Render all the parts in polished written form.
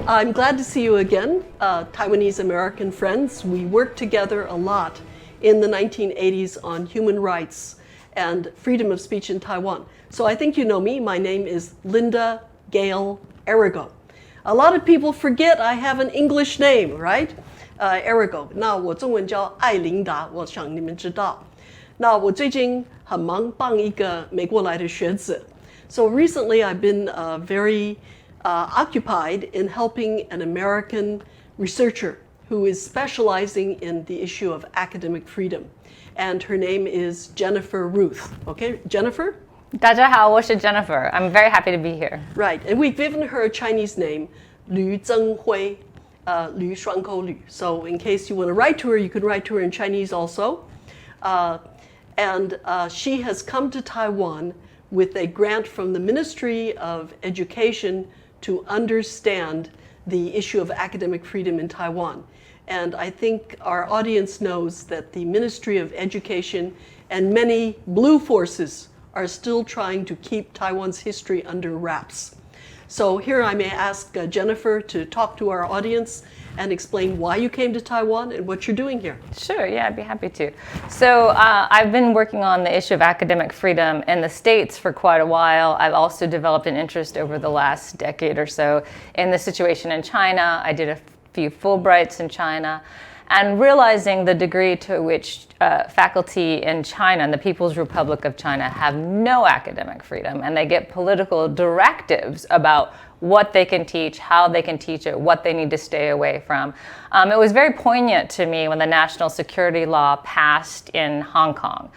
I'm glad to see you again, Taiwanese American friends. We worked together a lot in the 1980s on human rights and freedom of speech in Taiwan. So I think you know me. My name is Linda Gale Arago. A lot of people forget I have an English name, right? Arago. 那我中文叫艾琳达，我想你们知道。那我最近很忙，帮一个美国来的学子。So recently I've been very occupied in helping an American researcher who is specializing in the issue of academic freedom. And her name is Jennifer Ruth. Okay, Jennifer? 大家好，我是 Jennifer. I'm very happy to be here. Right, and we've given her a Chinese name, Lü Zhenghui, Lü Shuangkou Lü. So in case you want to write to her, you can write to her in Chinese also. And she has come to Taiwan with a grant from the Ministry of Education to understand the issue of academic freedom in Taiwan. And I think our audience knows that the Ministry of Education and many blue forces are still trying to keep Taiwan's history under wraps. So here I may ask Jennifer to talk to our audience and explain why you came to Taiwan and what you're doing here. Sure, yeah, I'd be happy to. So I've been working on the issue of academic freedom in the States for quite a while. I've also developed an interest over the last decade or so in the situation in China. I did a few Fulbrights in China, and realizing the degree to which faculty in China and the People's Republic of China have no academic freedom, and they get political directives about what they can teach, how they can teach it, what they need to stay away from. It was very poignant to me when the national security law passed in Hong Kong.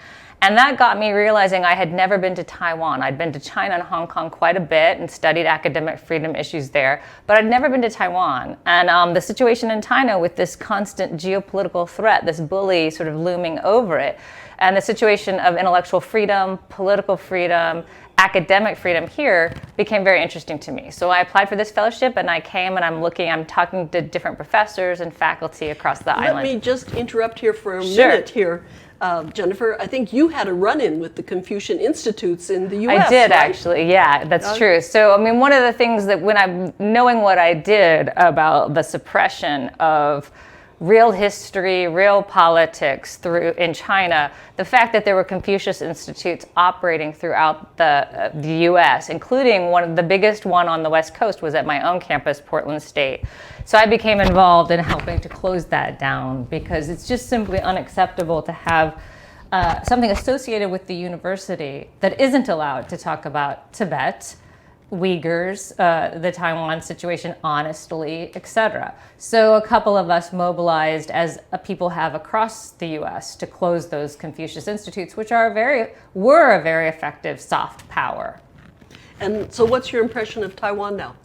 And that got me realizing I had never been to Taiwan. I'd been to China and Hong Kong quite a bit and studied academic freedom issues there, but I'd never been to Taiwan. And the situation in China with this constant geopolitical threat, this bully sort of looming over it, and the situation of intellectual freedom, political freedom, academic freedom here became very interesting to me. So I applied for this fellowship and I came and I'm talking to different professors and faculty across the island. Let me just interrupt here for a minute here. Jennifer, I think you had a run-in with the Confucian Institutes in the U.S., I did, right? actually, yeah, that's true. So, I mean, one of the things that when I'm knowing what I did about the suppression of real history, real politics in China, the fact that there were Confucius Institutes operating throughout the U.S., including the biggest one on the West Coast was at my own campus, Portland State. So I became involved in helping to close that down because it's just simply unacceptable to have something associated with the university that isn't allowed to talk about Tibet, Uyghurs, the Taiwan situation honestly, etc. So a couple of us mobilized, as people have across the U.S., to close those Confucius Institutes, which were a very effective soft power. And so what's your impression of Taiwan now?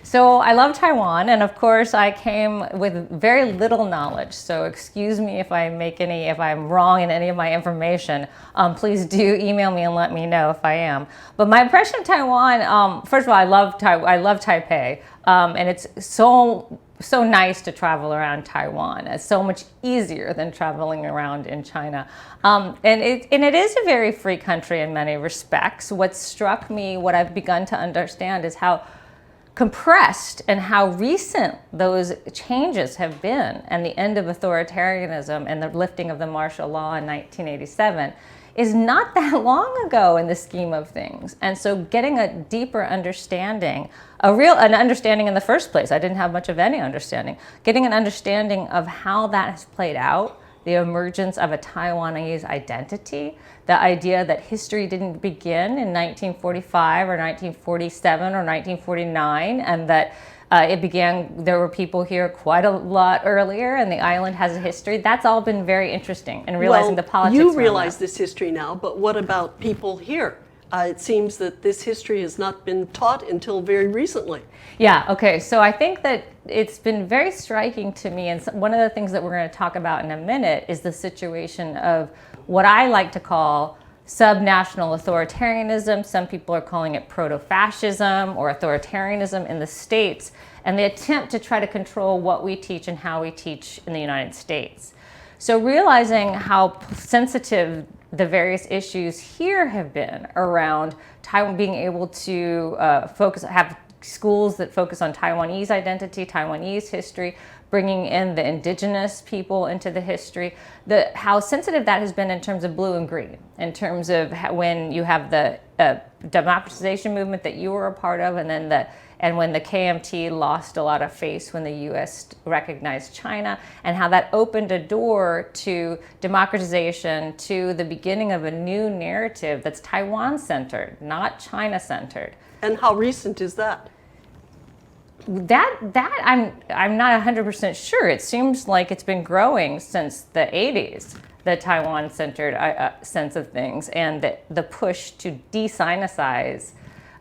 So I love Taiwan, and of course I came with very little knowledge. So excuse me if I'm wrong in any of my information. Please do email me and let me know if I am. But my impression of Taiwan, first of all, I love Taipei, and it's so nice to travel around Taiwan. It's so much easier than traveling around in China. And it is a very free country in many respects. What struck me, what I've begun to understand, is how compressed and how recent those changes have been, and the end of authoritarianism and the lifting of the martial law in 1987 is not that long ago in the scheme of things. And so getting a deeper understanding, an understanding in the first place, I didn't have much of any understanding, getting an understanding of how that has played out, the emergence of a Taiwanese identity, the idea that history didn't begin in 1945 or 1947 or 1949, and that there were people here quite a lot earlier, and the island has a history. That's all been very interesting in realizing the politics. You realize this history now, but what about people here? It seems that this history has not been taught until very recently. Yeah, okay, so I think that it's been very striking to me, and one of the things that we're going to talk about in a minute is the situation of what I like to call subnational authoritarianism. Some people are calling it proto-fascism or authoritarianism in the States, and the attempt to try to control what we teach and how we teach in the United States. So realizing how sensitive the various issues here have been around Taiwan being able to have schools that focus on Taiwanese identity, Taiwanese history, bringing in the indigenous people into the history, how sensitive that has been in terms of blue and green, in terms of when you have the democratization movement that you were a part of, and when the KMT lost a lot of face when the U.S. recognized China, and how that opened a door to democratization, to the beginning of a new narrative that's Taiwan-centered, not China-centered. And how recent is that? That I'm not 100% sure. It seems like it's been growing since the 80s, the Taiwan-centered sense of things, and the push to de-Sinicize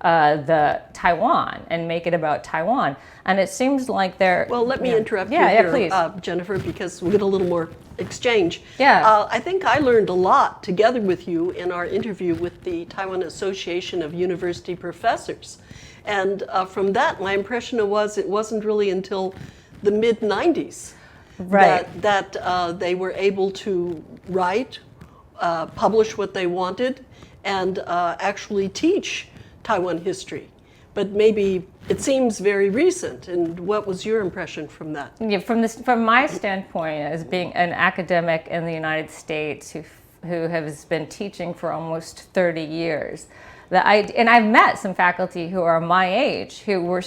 the Taiwan and make it about Taiwan. And it seems like they're... Well, let me interrupt you here, please. Jennifer, because we'll get a little more exchange. Yeah. I think I learned a lot together with you in our interview with the Taiwan Association of University Professors. And from that, my impression was it wasn't really until the mid-90s that they were able to write, publish what they wanted, and actually teach Taiwan history. But maybe it seems very recent. And what was your impression from that? Yeah, from my standpoint, as being an academic in the United States who has been teaching for almost 30 years, and I've met some faculty who are my age who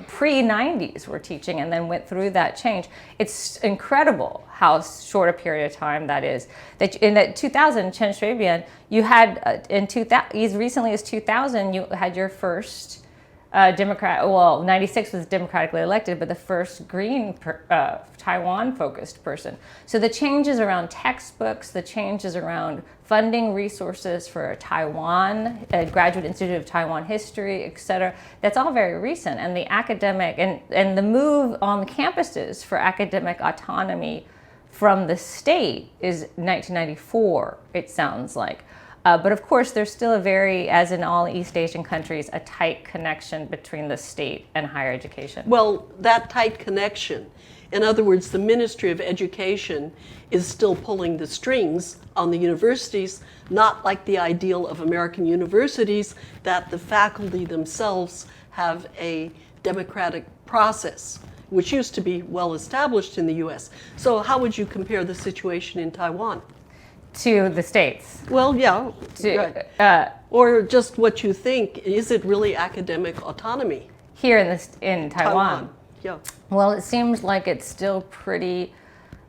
pre-90s were teaching and then went through that change. It's incredible how short a period of time that is. That in that 2000, Chen Shui-bian, you had as recently as 2000, you had your first Democrat. Well, 96 was democratically elected, but the first green Taiwan-focused person. So the changes around textbooks, the changes around funding resources for Taiwan, Graduate Institute of Taiwan History, et cetera, that's all very recent. And the academic and the move on the campuses for academic autonomy from the state is 1994, it sounds like. But of course, there's still as in all East Asian countries, a tight connection between the state and higher education. Well, that tight connection, in other words, the Ministry of Education is still pulling the strings on the universities, not like the ideal of American universities that the faculty themselves have a democratic process, which used to be well established in the US. So how would you compare the situation in Taiwan? To the states. Well, yeah, right. Or just what you think, is it really academic autonomy? Here in Taiwan? Yeah. Well, it seems like it's still pretty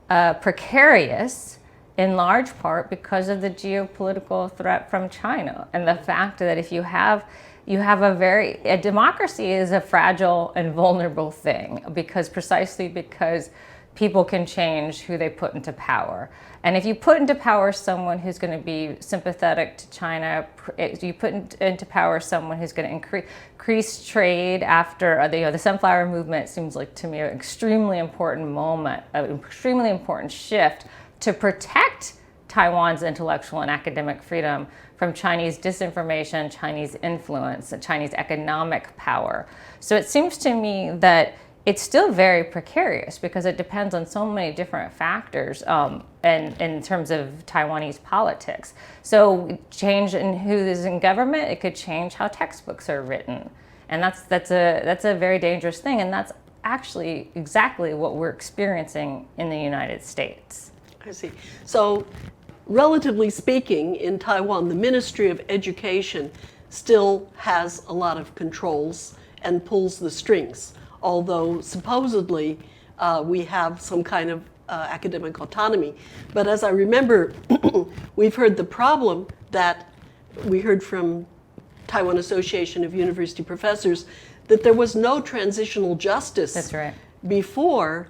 precarious in large part because of the geopolitical threat from China and the fact that if you have a democracy is a fragile and vulnerable thing precisely because people can change who they put into power. And if you put into power someone who's going to be sympathetic to China, you put into power someone who's going to increase trade after the Sunflower Movement seems like to me an extremely important moment, an extremely important shift to protect Taiwan's intellectual and academic freedom from Chinese disinformation, Chinese influence, and Chinese economic power. So it seems to me that it's still very precarious because it depends on so many different factors and in terms of Taiwanese politics. So change in who is in government, it could change how textbooks are written. And that's a very dangerous thing. And that's actually exactly what we're experiencing in the United States. I see. So relatively speaking, in Taiwan, the Ministry of Education still has a lot of controls and pulls the strings. Although supposedly we have some kind of academic autonomy. But as I remember, we've heard the problem that we heard from Taiwan Association of University Professors, that there was no transitional justice. That's right. Before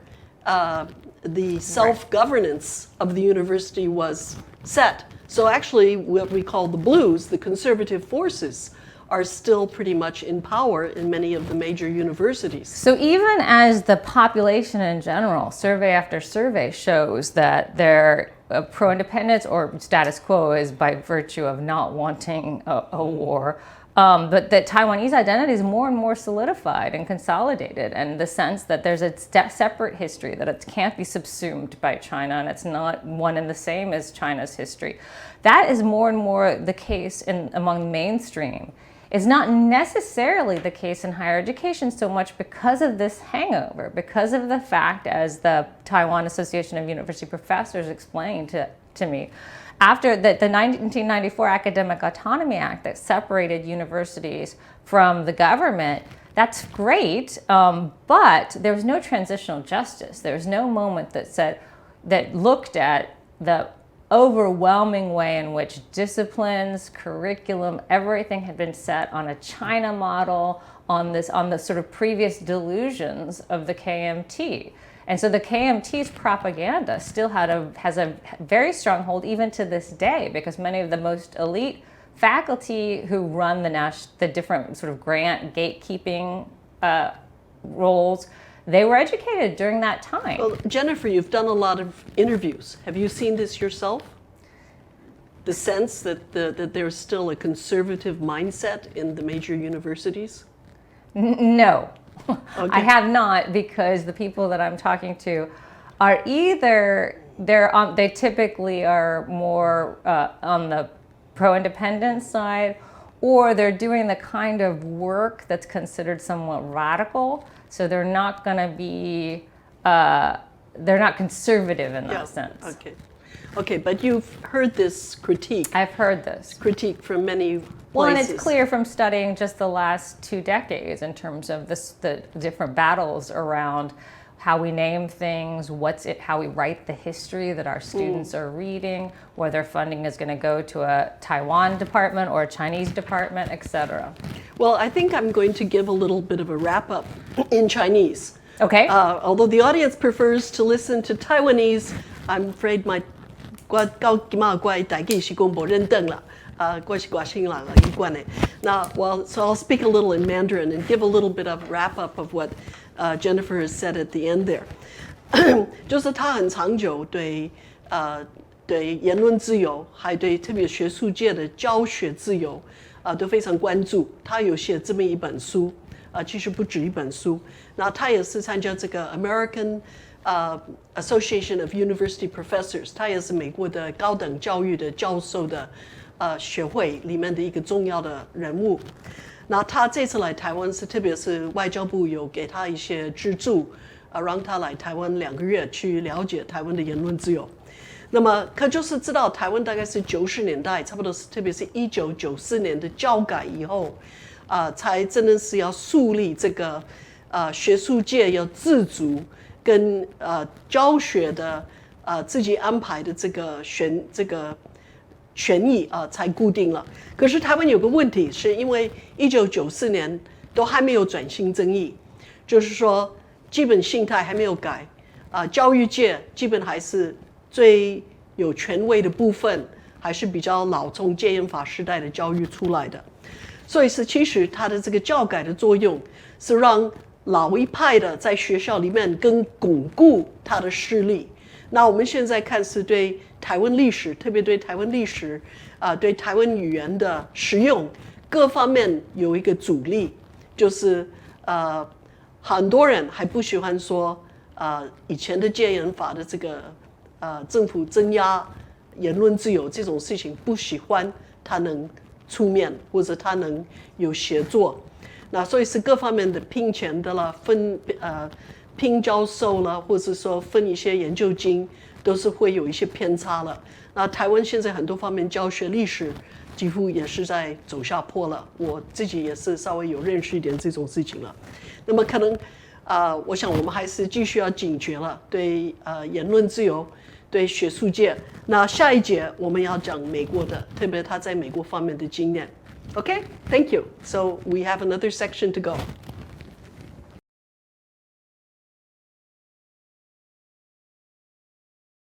the self-governance of the university was set. So actually what we call the blues, the conservative forces, are still pretty much in power in many of the major universities. So even as the population in general, survey after survey shows that they're pro-independence or status quo is by virtue of not wanting a war, but that Taiwanese identity is more and more solidified and consolidated, and the sense that there's a separate history, that it can't be subsumed by China, and it's not one and the same as China's history. That is more and more the case among mainstream is not necessarily the case in higher education so much because of this hangover, because of the fact, as the Taiwan Association of University Professors explained to me, after the 1994 Academic Autonomy Act that separated universities from the government, that's great, but there was no transitional justice. There was no moment that looked at the overwhelming way in which disciplines, curriculum, everything had been set on a China model, on the sort of previous delusions of the KMT. And so the KMT's propaganda still has a very strong hold even to this day, because many of the most elite faculty who run the different sort of grant gatekeeping roles, they were educated during that time. Well, Jennifer, you've done a lot of interviews. Have you seen this yourself? The sense that there's still a conservative mindset in the major universities? No, Okay. I have not, because the people that I'm talking to are either they typically are more on the pro-independence side, or they're doing the kind of work that's considered somewhat radical. So they're not going to be, they're not conservative in that sense. Okay, but you've heard this critique. I've heard this critique from many places. Well, and it's clear from studying just the last 2 decades in terms of the different battles around how we name things, how we write the history that our students are reading, whether funding is going to go to a Taiwan department or a Chinese department, etc. Well, I think I'm going to give a little bit of a wrap-up in Chinese. Okay. Although the audience prefers to listen to Taiwanese, I'm afraid my so I'll speak a little in Mandarin and give a little bit of wrap-up of what Jennifer has said at the end there. 就是他很长久对言论自由，还对特别学术界的教学自由都非常关注。他有写这么一本书，其实不止一本书。那他也是参加这个 American Association of University Professors， 他也是美国的高等教育的教授的学会里面的一个重要的人物。那他这次来台湾特别是外交部有给他一些资助，让他来台湾2个月去了解台湾的言论自由。那么可就是知道台湾大概是90年代，差不多是特别是1994年的教改以后，才真的是要树立这个学术界要自主跟教学的自己安排的这个权益才固定了。可是台湾有个问题，是因为1994年都还没有转型正义，就是说基本形态还没有改，教育界基本还是最有权威的部分，还是比较老，从戒严法时代的教育出来的。所以其实它的这个教改的作用是让老一派的在学校里面更巩固它的势力。那我们现在看是对台湾历史，特别对台湾历史对台湾语言的使用各方面有一个阻力，就是很多人还不喜欢说以前的戒严法的这个政府镇压言论自由这种事情，不喜欢他能出面或者他能有协作。那所以是各方面的拼钱的啦，拼教授啦，或者说分一些研究金，都是会有一些偏差了。那台湾现在很多方面教学历史几乎也是在走下坡了，我自己也是稍微有认识一点这种事情了。那么可能我想我们还是继续要警觉了，对言论自由，对学术界。那下一节我们要讲美国的，特别他在美国方面的经验。Okay, thank you. So we have another section to go.